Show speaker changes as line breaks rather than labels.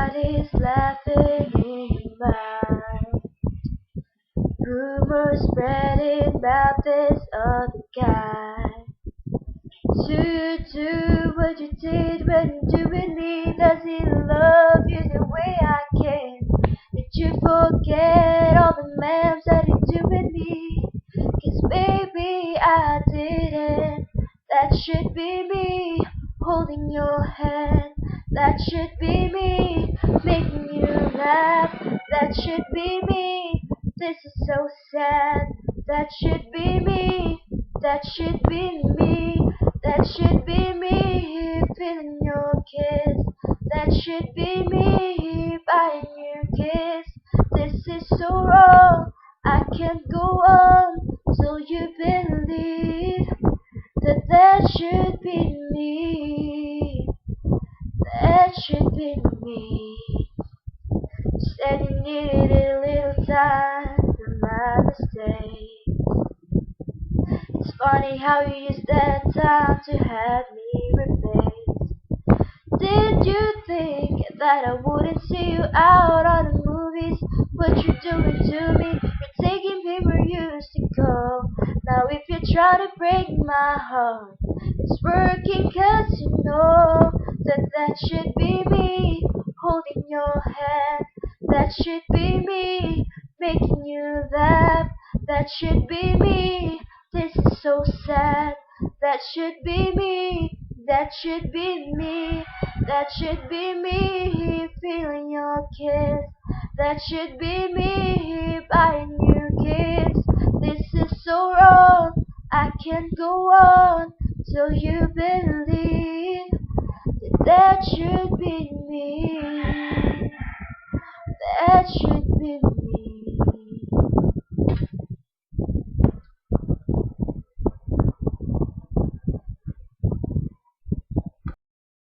Everybody's laughing in your mind. Rumors spreading about this other guy. To do what you did when you do believe. Does he love you the way I can? Did you forget all the memes that he do with me? 'Cause baby I didn't. That should be me holding your hand. That should be me making you laugh. That should be me. This is so sad. That should be me. That should be me. That should be me feeling your kiss. That should be me buying you kiss. This is so wrong. I can't go on till you believe that should be me. That should be me. Said you needed a little time for my mistake. It's funny how you used that time to have me replaced. Did you think that I wouldn't see you out on the movies? What you doing to me? You're taking me where you used to go. Now if you try to break my heart, it's working 'cause you know that should be me holding your hand. That should be me making you laugh. That should be me. This is so sad. That should be me. That should be me. That should be me feeling your kiss. That should be me buying you gifts. This is so wrong. I can't go on till you believe that should be me. That should be me.